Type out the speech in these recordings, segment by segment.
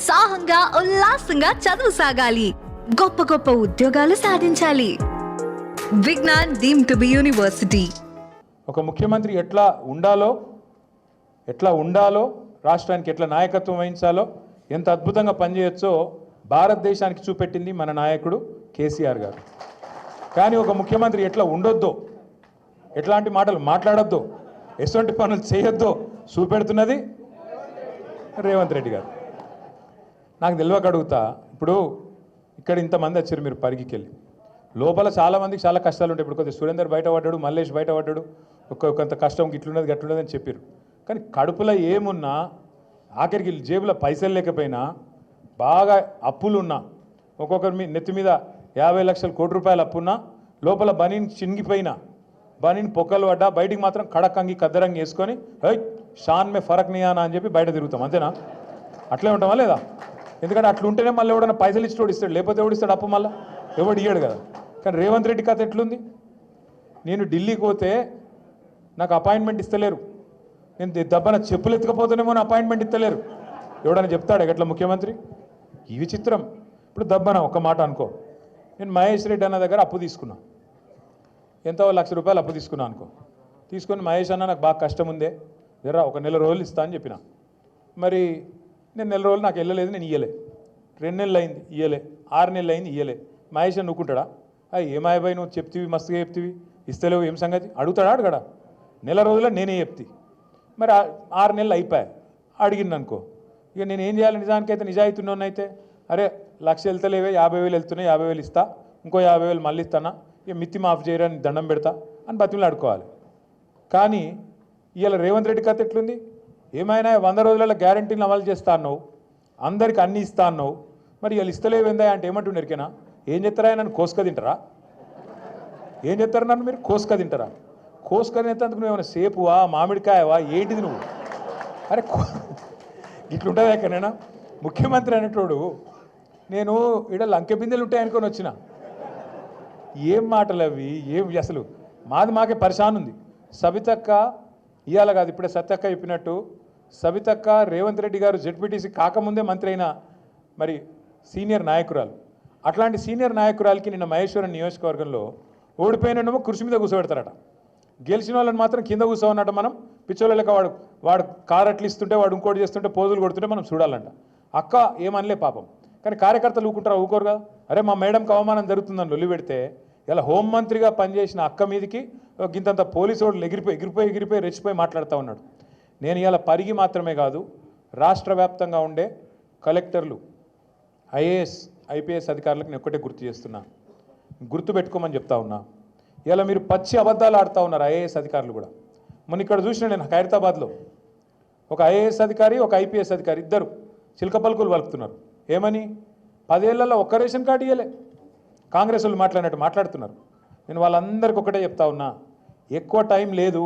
ఉత్సాహంగా ఉల్లాసంగా చదువు సాగాలి, గొప్ప గొప్ప ఉద్యోగాలు సాధించాలి. Vignan deemed to be university. ఒక ముఖ్యమంత్రి ఎట్లా ఉండాలో రాష్ట్రానికి ఎట్లా నాయకత్వం వహించాలో ఎంత అద్భుతంగా పనిచేయొచ్చో భారతదేశానికి చూపెట్టింది మన నాయకుడు కేసీఆర్ గారు. కానీ ఒక ముఖ్యమంత్రి ఎట్లా ఉండొద్దో, ఎట్లాంటి మాటలు మాట్లాడొద్దో, ఎటువంటి పనులు చేయొద్దో చూపెడుతున్నది రేవంత్ రెడ్డి గారు. నాకు తెలియక అడుగుతా, ఇప్పుడు ఇక్కడ ఇంతమంది వచ్చారు, మీరు పరిగికెళ్ళి లోపల చాలామందికి చాలా కష్టాలు ఉంటాయి. ఇప్పుడు కొద్దిగా సురేందర్ బయటపడ్డాడు, మల్లేష్ బయటపడ్డాడు, కొంత కష్టం ఇట్లున్నది గట్లున్నది అని చెప్పారు. కానీ కడుపులో ఏమున్నా, ఆఖరికి జేబులో పైసలు లేకపోయినా, బాగా అప్పులున్నా, ఒక్కొక్కరి మీ నెత్తి మీద 50 లక్షల కోటి రూపాయలు అప్పున్నా, లోపల బనీని చినిగిపోయినా, బనీని పొక్కలు పడ్డా, బయటికి మాత్రం కడకంగి కద్దరంగి వేసుకొని షాన్ మే ఫరక్ నియానా అని చెప్పి బయట తిరుగుతాం. అంతేనా? అట్లే ఉంటామా లేదా? ఎందుకంటే అట్లుంటేనే మళ్ళీ ఎవడన్నా పైసలు ఇచ్చి ఓడిస్తాడు, లేకపోతే ఎవడిస్తాడు అప్పు? మళ్ళీ ఎవడు ఇయ్యాడు కదా. కానీ రేవంత్ రెడ్డి కథ ఎట్లుంది? నేను ఢిల్లీకి పోతే నాకు అపాయింట్మెంట్ ఇస్తలేరు, నేను దెబ్బన చెప్పులు ఎత్తుకపోతేనేమో అపాయింట్మెంట్ ఇస్తలేరు. ఎవడన్నా చెప్తాడు ఎట్లా ముఖ్యమంత్రి? ఈ విచిత్రం. ఇప్పుడు దబ్బన ఒక మాట అనుకో, నేను మహేష్ రెడ్డి అన్న దగ్గర అప్పు తీసుకున్నా, ఎంతో 1 లక్ష రూపాయలు అప్పు తీసుకున్నా అనుకో. తీసుకొని మహేష్ అన్న నాకు బాగా కష్టం ఉందే, జరా ఒక నెల రోజులు ఇస్తా అని చెప్పిన. మరి నేను నెల రోజులు నాకు వెళ్ళలేదు, నేను ఇయ్యలే. 2 నెలలు అయింది ఇయ్యలే, 6 నెలలు అయింది ఇయ్యలే. మహేష్ అని నువ్వుకుంటాడా? ఏమాయబాయి నువ్వు చెప్తివి, మస్తుగా చెప్తివి, ఇస్తలేవు, ఏం సంగతి అడుగుతాడా? అడగడా? నెల రోజుల్లో నేనే చెప్తి. మరి 6 నెలలు అయిపోయాయి, అడిగింది అనుకో. ఇక నేను ఏం చేయాలి? నిజానికైతే నిజాయితీ ఉన్నోన్నైతే, అరే 1 లక్ష వెళ్తలేవే, 50,000 వెళ్తున్నాయి, 50,000 ఇస్తా, ఇంకో 50,000 మళ్ళీ ఇస్తానా, ఇక మిత్తి మాఫ్ చేయరని దండం పెడతా అని బతిమలు ఆడుకోవాలి. కానీ ఇవాళ రేవంత్ రెడ్డి కథ ఎట్లుంది? ఏమైనా 100 రోజులలో గ్యారంటీని అమలు చేస్తా అన్నావు, అందరికి అన్నీ ఇస్తా అన్నావు, మరి ఇవాళ ఇస్తలేవేందా అంటే ఏమంటుండే ఎరికేనా? ఏం చెప్తారా? నన్ను కోసుక తింటారా? ఏం చెప్తారు? నన్ను మీరు కోసుక తింటారా? కోసుక తినేందుకు నువ్వు ఏమైనా సేపువా, మామిడికాయవా, ఏంటిది నువ్వు? అరే ఇట్లుంటుంది ఎక్కడైనా? ముఖ్యమంత్రి అనేటోడు నేను ఇక్కడ లంకె బిందెలు ఉంటాయనుకొని వచ్చిన. ఏం మాటలు అవి? ఏం అసలు మాకే పరిశాన్ ఉంది. సబితక్క ఇవాళ కాదు, ఇప్పుడే సత్యక్క చెప్పినట్టు, సబితక్క రేవంత్ రెడ్డి గారు జెడ్పీటీసీ కాకముందే మంత్రి అయిన మరి సీనియర్ నాయకురాలు. అట్లాంటి సీనియర్ నాయకురాలకి నిన్న మహేశ్వరం నియోజకవర్గంలో ఓడిపోయినమో కుర్చీ మీద కూర్చోబెడతారట, గెలిచిన వాళ్ళని మాత్రం కింద కూర్చోవన్నట్టు. మనం పిచ్చోళ్ళ లెక్క వాడు కారు అట్లు ఇస్తుంటే, వాడు ఇంకోటి చేస్తుంటే, పోజులు కొడుతుంటే మనం చూడాలంట. అక్క ఏమనలే పాపం, కానీ కార్యకర్తలు ఊకుంటారా? ఊకోరు కదా. అరే మా మేడంకి అవమానం జరుగుతుందని లొల్లి పెడితే ఇలా హోంమంత్రిగా పనిచేసిన అక్క మీదికి గింతంత పోలీసు వాళ్ళు ఎగిరిపోయి రెచ్చిపోయి మాట్లాడుతూ ఉన్నాడు. నేను ఇలా పరిగి మాత్రమే కాదు, రాష్ట్ర వ్యాప్తంగా ఉండే కలెక్టర్లు, ఐఏఎస్ ఐపీఎస్ అధికారులకు నేను ఒక్కటే గుర్తు చేస్తున్నా, గుర్తుపెట్టుకోమని చెప్తా ఉన్నా. ఇలా మీరు పచ్చి అబద్ధాలు ఆడుతూ ఉన్నారు ఐఏఎస్ అధికారులు కూడా. మొన్న ఇక్కడ చూసిన నేను ఖైరతాబాద్లో ఒక ఐఏఎస్ అధికారి, ఒక ఐపీఎస్ అధికారి, ఇద్దరు చిలక పలుకులు పలుకుతున్నారు. ఏమని? 10 ఏళ్లలో ఒక్క రేషన్ కార్డు ఇవ్వలే. కాంగ్రెస్ వాళ్ళు మాట్లాడినట్టు మాట్లాడుతున్నారు. నేను వాళ్ళందరికీ ఒకటే చెప్తా ఉన్నా, ఎక్కువ టైం లేదు,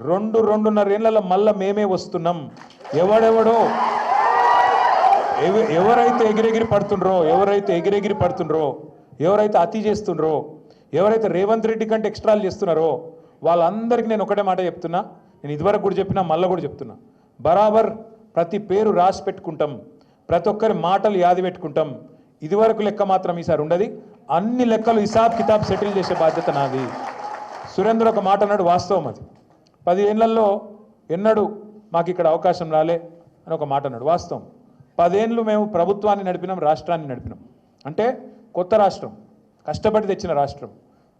2-2.5 ఏళ్లలో మళ్ళీ మేమే వస్తున్నాం. ఎవరైతే ఎగిరెగిరి పడుతుండ్రో, ఎవరైతే అతి చేస్తుండ్రో, ఎవరైతే రేవంత్ రెడ్డి కంటే ఎక్స్ట్రాలు చేస్తున్నారో వాళ్ళందరికీ నేను ఒకటే మాట చెప్తున్నా. నేను ఇదివరకు కూడా చెప్పినా, మళ్ళీ కూడా చెప్తున్నా, బరాబర్ ప్రతి పేరు రాసి పెట్టుకుంటాం, ప్రతి ఒక్కరి మాటలు యాది పెట్టుకుంటాం. ఇదివరకు లెక్క మాత్రం ఈసారి ఉండదు, అన్ని లెక్కలు హిసాబ్ కితాబ్ సెటిల్ చేసే బాధ్యత నాది. సురేంద్ర ఒక మాట అన్నాడు, వాస్తవం అది. 10 ఏళ్లలో ఎన్నడూ మాకు ఇక్కడ అవకాశం రాలే అని ఒక మాట అన్నాడు, వాస్తవం. 10 ఏళ్ళు మేము ప్రభుత్వాన్ని నడిపినాం, రాష్ట్రాన్ని నడిపినాం. అంటే కొత్త రాష్ట్రం, కష్టపడి తెచ్చిన రాష్ట్రం,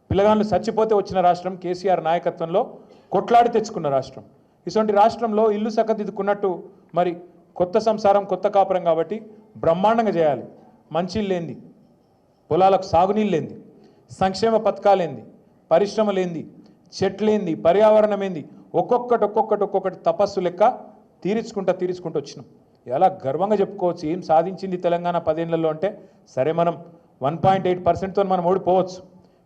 పిల్లగాళ్ళు చచ్చిపోతే వచ్చిన రాష్ట్రం, కేసీఆర్ నాయకత్వంలో కొట్లాడి తెచ్చుకున్న రాష్ట్రం. ఇటువంటి రాష్ట్రంలో ఇల్లు సక్కదిద్దుకున్నట్టు మరి కొత్త సంసారం, కొత్త కాపురం కాబట్టి బ్రహ్మాండంగా చేయాలి. మంచిళ్ళు లేంది, పొలాలకు సాగునీళ్ళు లేంది, సంక్షేమ పథకాలేంది, పరిశ్రమలేంది, చెట్లేంది, పర్యావరణం ఏంది, ఒక్కొక్కటి తపస్సు లెక్క తీర్చుకుంటూ వచ్చినాం. ఎలా గర్వంగా చెప్పుకోవచ్చు ఏం సాధించింది తెలంగాణ 10 ఏళ్లలో అంటే. సరే మనం 1.8%తో మనం ఓడిపోవచ్చు.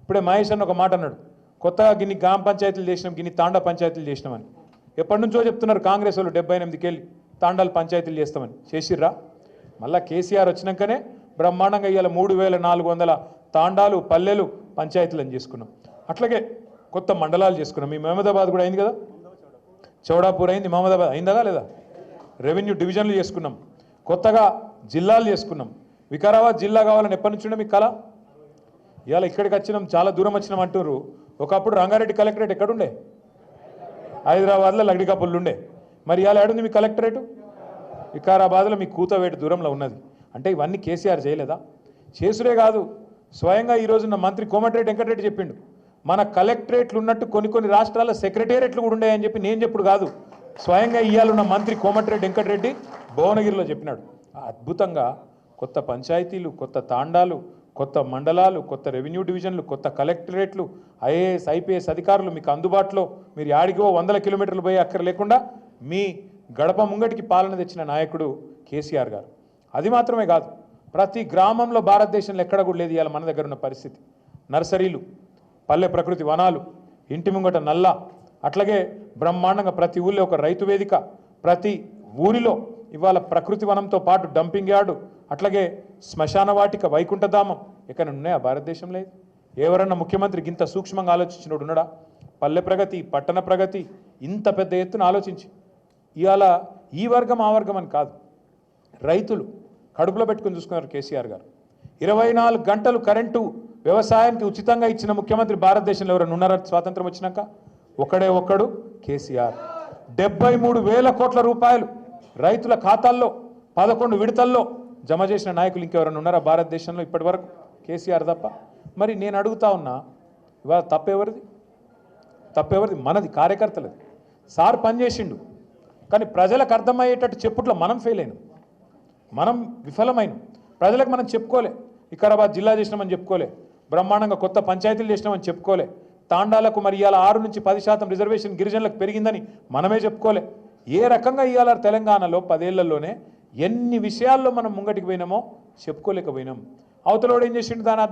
ఇప్పుడే మహేష్ అన్న ఒక మాట అన్నాడు, కొత్తగా గిన్ని గ్రామ పంచాయతీలు చేసినాం, గిన్ని తాండా పంచాయతీలు చేసినామని. ఎప్పటి నుంచో చెప్తున్నారు కాంగ్రెస్ వాళ్ళు, 78కి వెళ్ళి తాండాలు పంచాయతీలు చేస్తామని. చేసిర్రా? మళ్ళీ కేసీఆర్ వచ్చినాకనే బ్రహ్మాండంగా ఇవాళ 3,400 తాండాలు, పల్లెలు, పంచాయతీలను చేసుకున్నాం. అట్లాగే కొత్త మండలాలు చేసుకున్నాం. మీ మహమ్మదాబాద్ కూడా అయింది కదా, చౌడాపూర్ అయింది, మహమ్మదాబాద్ అయిందా లేదా? రెవెన్యూ డివిజన్లు చేసుకున్నాం. కొత్తగా జిల్లాలు చేసుకున్నాం. వికారాబాద్ జిల్లా కావాలని ఎప్పటి నుంచి ఉండే మీకు కళ? ఇవాళ ఇక్కడికి వచ్చినాం, చాలా దూరం వచ్చినాం అంటున్నారు. ఒకప్పుడు రంగారెడ్డి కలెక్టరేట్ ఎక్కడుండే? హైదరాబాద్లో లగ్డికాపుల్లు ఉండే. మరి ఇవాళ ఏడుంది మీ కలెక్టరేటు? వికారాబాద్లో మీ కూతవేటు దూరంలో ఉన్నది. అంటే ఇవన్నీ కేసీఆర్ చేయలేదా? చేసుడే కాదు, స్వయంగా ఈ రోజున్న మంత్రి కోమటిరెడ్డి వెంకటరెడ్డి చెప్పిండు, మన కలెక్టరేట్లు ఉన్నట్టు కొన్ని రాష్ట్రాల సెక్రటేరియట్లు కూడా ఉన్నాయని చెప్పి నేను చెప్పుడు కాదు, స్వయంగా ఇయ్యాలున్న మంత్రి కోమటిరెడ్డి వెంకటరెడ్డి భువనగిరిలో చెప్పినాడు. అద్భుతంగా కొత్త పంచాయతీలు, కొత్త తాండాలు, కొత్త మండలాలు, కొత్త రెవెన్యూ డివిజన్లు, కొత్త కలెక్టరేట్లు, ఐఏఎస్ ఐపీఎస్ అధికారులు మీకు అందుబాటులో, మీరు యాడిగో 100 కిలోమీటర్లు పోయే అక్కర లేకుండా మీ గడప ముంగటికి పాలన తెచ్చిన నాయకుడు కేసీఆర్ గారు. అది మాత్రమే కాదు, ప్రతి గ్రామంలో భారతదేశంలో ఎక్కడ కూడా లేదు ఇవాళ మన దగ్గర ఉన్న పరిస్థితి. నర్సరీలు, పల్లె ప్రకృతి వనాలు, ఇంటి ముంగట నల్ల, అట్లాగే బ్రహ్మాండంగా ప్రతి ఊళ్ళో ఒక రైతు వేదిక, ప్రతి ఊరిలో ఇవాళ ప్రకృతి వనంతో పాటు డంపింగ్ యార్డు, అట్లాగే శ్మశాన వాటిక, వైకుంఠధామం ఎక్కడ ఉన్నాయా భారతదేశంలో? ఎవరన్నా ముఖ్యమంత్రికి ఇంత సూక్ష్మంగా ఆలోచించినోడు ఉన్నాడా? పల్లె ప్రగతి, పట్టణ ప్రగతి ఇంత పెద్ద ఎత్తున ఆలోచించి ఇవాళ ఈ వర్గం ఆ వర్గం అని కాదు, రైతులు కడుపులో పెట్టుకుని చూసుకున్నారు కేసీఆర్ గారు. 24 గంటలు కరెంటు వ్యవసాయానికి ఉచితంగా ఇచ్చిన ముఖ్యమంత్రి భారతదేశంలో ఎవరైనా ఉన్నారా స్వాతంత్రం వచ్చినాక? ఒక్కడు కేసీఆర్. 73,000 కోట్ల రూపాయలు రైతుల ఖాతాల్లో 11 విడతల్లో జమ చేసిన నాయకులు ఇంకెవరైనా ఉన్నారా భారతదేశంలో ఇప్పటి వరకు? కేసీఆర్ తప్ప. మరి నేను అడుగుతా ఉన్నా, ఇవాళ తప్పెవరిది? మనది, కార్యకర్తలది. సార్ పనిచేసిండు, కానీ ప్రజలకు అర్థమయ్యేటట్టు చెప్పుట్లో మనం ఫెయిల్ అయినాం, మనం విఫలమైన. ప్రజలకు మనం చెప్పుకోలే, వికారాబాద్ జిల్లా చేసినామని చెప్పుకోలే, బ్రహ్మాండంగా కొత్త పంచాయతీలు చేసినామని చెప్పుకోలే, తాండాలకు మరి ఇవాళ 6 నుంచి 10% రిజర్వేషన్ గిరిజనులకు పెరిగిందని మనమే చెప్పుకోలే. ఏ రకంగా ఇవాళ తెలంగాణలో 10 ఏళ్లలోనే ఎన్ని విషయాల్లో మనం ముంగటికి పోయినామో చెప్పుకోలేకపోయినాం. అవతలోడు ఏం చేసిండు, దాన్ని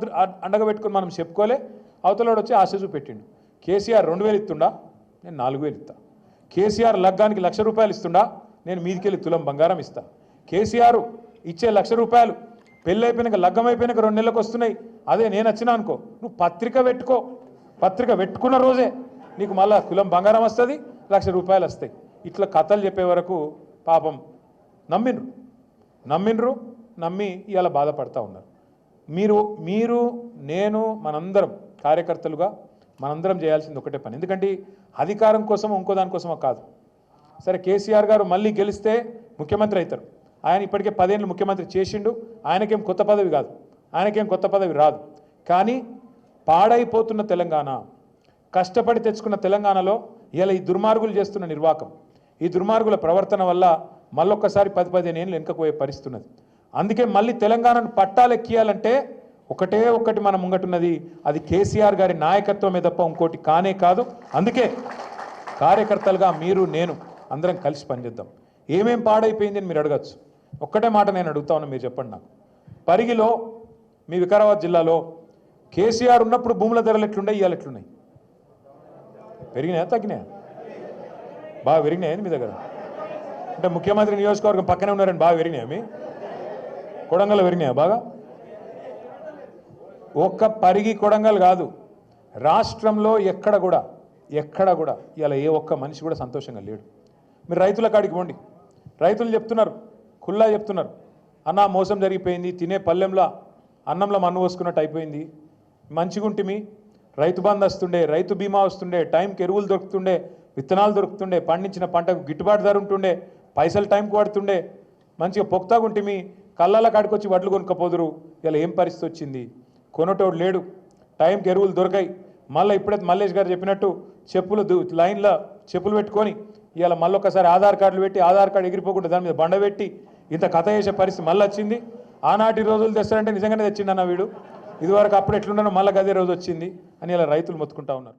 అండగా పెట్టుకుని మనం చెప్పుకోలే. అవతలోడు వచ్చి ఆశ చూపెట్టిండు. కేసీఆర్ 2,000 ఇస్తుండా, నేను 4,000 ఇస్తా. కేసీఆర్ లగ్గానికి 1,00,000 రూపాయలు ఇస్తుండా, నేను మీదికెళ్ళి తులం బంగారం ఇస్తా. కేసీఆర్ ఇచ్చే 1,00,000 రూపాయలు పెళ్ళి అయిపోయినాక, లగ్గం అయిపోయినాక 2 నెలలకు వస్తున్నాయి. అదే నేను వచ్చినా అనుకో, నువ్వు పత్రిక పెట్టుకో, పత్రిక పెట్టుకున్న రోజే నీకు మళ్ళా కులం బంగారం వస్తుంది, 1,00,000 రూపాయలు వస్తాయి. ఇట్లా కథలు చెప్పే వరకు పాపం నమ్మిండ్రు, నమ్మి ఇవాళ బాధపడతా ఉన్నారు. మీరు నేను మనందరం కార్యకర్తలుగా మనందరం చేయాల్సింది ఒకటే పని. ఎందుకంటే అధికారం కోసమో ఇంకో దానికోసమో కాదు. సరే, కేసీఆర్ గారు మళ్ళీ గెలిస్తే ముఖ్యమంత్రి అవుతారు. ఆయన ఇప్పటికే 10 ఏళ్ళు ముఖ్యమంత్రి చేసిండు. ఆయనకేం కొత్త పదవి కాదు, ఆయనకేం కొత్త పదవి రాదు. కానీ పాడైపోతున్న తెలంగాణ, కష్టపడి తెచ్చుకున్న తెలంగాణలో ఇలా ఈ దుర్మార్గులు చేస్తున్న నిర్వాకం, ఈ దుర్మార్గుల ప్రవర్తన వల్ల మళ్ళొక్కసారి 10-15 ఏళ్ళు వెనుకపోయే పరిస్థితి ఉన్నది. అందుకే మళ్ళీ తెలంగాణను పట్టాలెక్కియాలంటే ఒకటి మన ముంగటున్నది, అది కేసీఆర్ గారి నాయకత్వమే తప్ప ఇంకోటి కానే కాదు. అందుకే కార్యకర్తలుగా మీరు నేను అందరం కలిసి పనిచేద్దాం. ఏమేం పాడైపోయింది అని మీరు అడగచ్చు. ఒక్కటే మాట నేను అడుగుతా ఉన్నా, మీరు చెప్పండి నాకు. పరిగిలో మీ వికారాబాద్ జిల్లాలో కేసీఆర్ ఉన్నప్పుడు భూముల ధరలు ఎట్లున్నాయి, ఇవాళ ఎట్లున్నాయి? పెరిగినాయా తగ్గినాయా? బాగా పెరిగినాయని మీ దగ్గర? అంటే ముఖ్యమంత్రి నియోజకవర్గం పక్కనే ఉన్నారని బాగా పెరిగినాయా? మీ కొడంగల్ పెరిగినాయా బాగా? ఒక్క పరిగి కొడంగల్ కాదు, రాష్ట్రంలో ఎక్కడ కూడా ఇలా ఏ ఒక్క మనిషి కూడా సంతోషంగా లేడు. మీరు రైతుల కాడికి పోండి, రైతులు చెప్తున్నారు, ఖుల్లా చెప్తున్నారు, అన్న మోసం జరిగిపోయింది, తినే పల్లెంలో అన్నంలో మన్ను పోసుకున్నట్టు అయిపోయింది, మంచిగుంటిమి, రైతు బంధు వస్తుండే, రైతు బీమా వస్తుండే, టైంకి ఎరువులు దొరుకుతుండే, విత్తనాలు దొరుకుతుండే, పండించిన పంటకు గిట్టుబాటు ధర ఉంటుండే, పైసలు టైంకి పడుతుండే, మంచిగా పొక్తాగుంటిమి, కళ్ళల కాడికి వచ్చి వడ్లు కొనుక్కపోదురు. ఇలా ఏం పరిస్థితి వచ్చింది? కొనటోడు లేడు, టైంకి ఎరువులు దొరకాయి. మళ్ళీ ఇప్పుడైతే మల్లేష్ గారు చెప్పినట్టు చెప్పులు లైన్లో చెప్పులు పెట్టుకొని ఇవాళ మళ్ళొక్కసారి ఆధార్ కార్డులు పెట్టి, ఆధార్ కార్డు ఎగిరిపోకుండా దాని మీద బండ పెట్టి ఇంత కథ చేసే పరిస్థితి మళ్ళీ వచ్చింది. ఆనాటి రోజులు తెస్తారంటే నిజంగానే తెచ్చిండన్న వీడు, ఇదివరకు అప్పుడు ఎట్లున్నానో మళ్ళీ అదే రోజు వచ్చింది అని ఇలా రైతులు మొత్తుకుంటా ఉన్నారు.